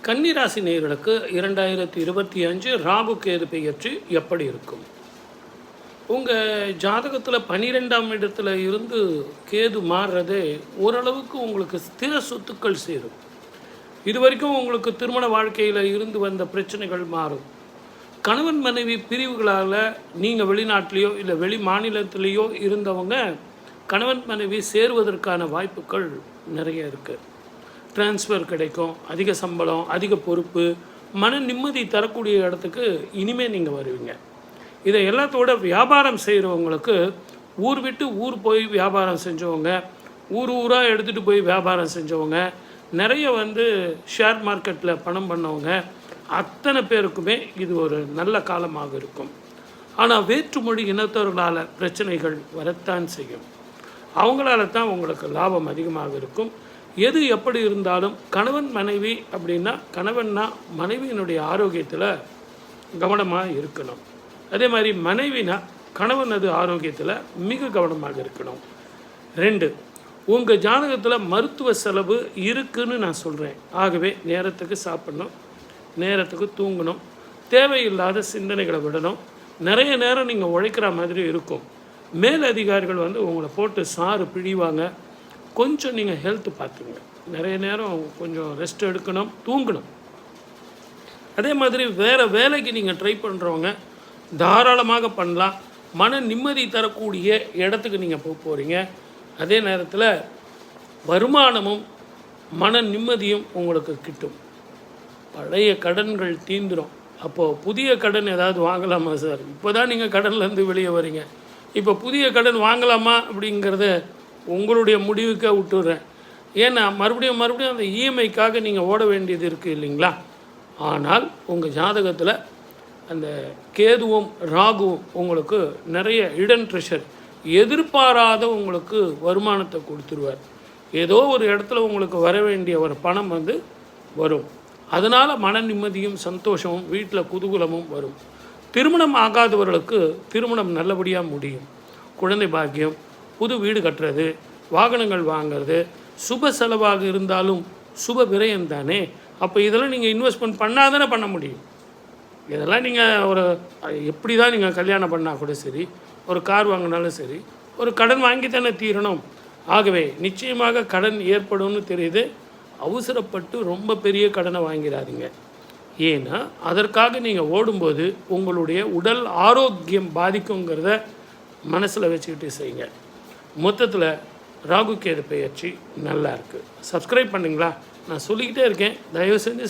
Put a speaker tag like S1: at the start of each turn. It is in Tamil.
S1: கன்னிராசி நேயர்களுக்கு 2025 ராகு கேது பெயர்ச்சி எப்படி இருக்கும்? உங்கள் ஜாதகத்தில் 12ஆம் இடத்துல இருந்து கேது மாறுறதே ஓரளவுக்கு உங்களுக்கு ஸ்திர சொத்துக்கள் சேரும். இது வரைக்கும் உங்களுக்கு திருமண வாழ்க்கையில் இருந்து வந்த பிரச்சனைகள் மாறும். கணவன் மனைவி பிரிவுகளால் நீங்கள் வெளிநாட்டிலையோ இல்லை வெளி மாநிலத்திலேயோ இருந்தவங்க கணவன் மனைவி சேருவதற்கான வாய்ப்புகள் நிறைய இருக்குது. ட்ரான்ஸ்ஃபர் கிடைக்கும், அதிக சம்பளம், அதிக பொறுப்பு, மன நிம்மதி தரக்கூடிய இடத்துக்கு இனிமேல் நீங்கள் வருவீங்க. இதை எல்லாத்தோட வியாபாரம் செய்கிறவங்களுக்கு ஊர் விட்டு ஊர் போய் வியாபாரம் செஞ்சவங்க, ஊர் ஊராக எடுத்துகிட்டு போய் வியாபாரம் செஞ்சவங்க, நிறைய ஷேர் மார்க்கெட்டில் பணம் பண்ணவங்க அத்தனை பேருக்குமே இது ஒரு நல்ல காலமாக இருக்கும். ஆனால் வேற்றுமொழி இனத்தவர்களால் பிரச்சனைகள் வரத்தான் செய்யும். அவங்களால தான் உங்களுக்கு லாபம் அதிகமாக இருக்கும். எது எப்படி இருந்தாலும் கணவன் மனைவி அப்படின்னா கணவன்னா மனைவியினுடைய ஆரோக்கியத்தில் கவனமாக இருக்கணும். அதே மாதிரி மனைவினா கணவனது ஆரோக்கியத்தில் மிக கவனமாக இருக்கணும். 2, உங்கள் ஜாதகத்தில் மருத்துவ செலவு இருக்குதுன்னு நான் சொல்கிறேன். ஆகவே நேரத்துக்கு சாப்பிடணும், நேரத்துக்கு தூங்கணும், தேவையில்லாத சிந்தனைகளை விடணும். நிறைய நேரம் நீங்கள் உழைக்கிற மாதிரி இருக்கும். மேலதிகாரிகள் உங்களை போட்டு சாறு பிழிவாங்க. கொஞ்சம் நீங்கள் ஹெல்த்து பார்த்துங்க. நிறைய நேரம் கொஞ்சம் ரெஸ்ட் எடுக்கணும், தூங்கணும். அதே மாதிரி வேறு வேலைக்கு நீங்கள் ட்ரை பண்ணுறவங்க தாராளமாக பண்ணலாம். மன நிம்மதி தரக்கூடிய இடத்துக்கு நீங்கள் போகிறீங்க. அதே நேரத்தில் வருமானமும் மன நிம்மதியும் உங்களுக்கு கிட்டும். பழைய கடன்கள் தீந்துடும். அப்போது புதிய கடன் ஏதாவது வாங்கலாமா சார்? இப்போ தான் நீங்கள் கடன்லேருந்து வெளியே வரீங்க. இப்போ புதிய கடன் வாங்கலாமா அப்படிங்கிறத உங்களுடைய முடிவுக்காக விட்டுறேன். ஏன்னா மறுபடியும் அந்த இஎம்ஐக்காக நீங்கள் ஓட வேண்டியது இருக்குது இல்லைங்களா? ஆனால் உங்கள் ஜாதகத்தில் அந்த கேதுவும் ராகுவும் உங்களுக்கு நிறைய ஹிடன் ட்ரெஷர், எதிர்பாராத உங்களுக்கு வருமானத்தை கொடுத்துருவார். ஏதோ ஒரு இடத்துல உங்களுக்கு வர வேண்டிய ஒரு பணம் வரும். அதனால் மன நிம்மதியும் சந்தோஷமும் வீட்டில் குதூகலமும் வரும். திருமணம் ஆகாதவர்களுக்கு திருமணம் நல்லபடியாக முடியும். குழந்தை பாக்கியம், புது வீடு கட்டுறது, வாகனங்கள் வாங்கிறது, சுப செலவாக இருந்தாலும் சுப விரயம் தானே. அப்போ இதெல்லாம் நீங்கள் இன்வெஸ்ட்மெண்ட் பண்ணாதானே பண்ண முடியும். இதெல்லாம் நீங்கள் எப்படி தான் நீங்கள் கல்யாணம் பண்ணால் கூட சரி, ஒரு கார் வாங்கினாலும் சரி, ஒரு கடன் வாங்கி தானே தீரணும். ஆகவே நிச்சயமாக கடன் ஏற்படும்னு தெரியுது. அவசரப்பட்டு ரொம்ப பெரிய கடனை வாங்கிறாதீங்க. ஏன்னா அதற்காக நீங்கள் ஓடும்போது உங்களுடைய உடல் ஆரோக்கியம் பாதிக்குங்கிறத மனசில் வச்சுக்கிட்டு செய்யுங்க. மொத்தத்தில் ராகு கேது பெயர்ச்சி நல்லா இருக்குது. சப்ஸ்கிரைப் பண்ணிங்களா? நான் சொல்லிக்கிட்டே இருக்கேன், தயவு செஞ்சு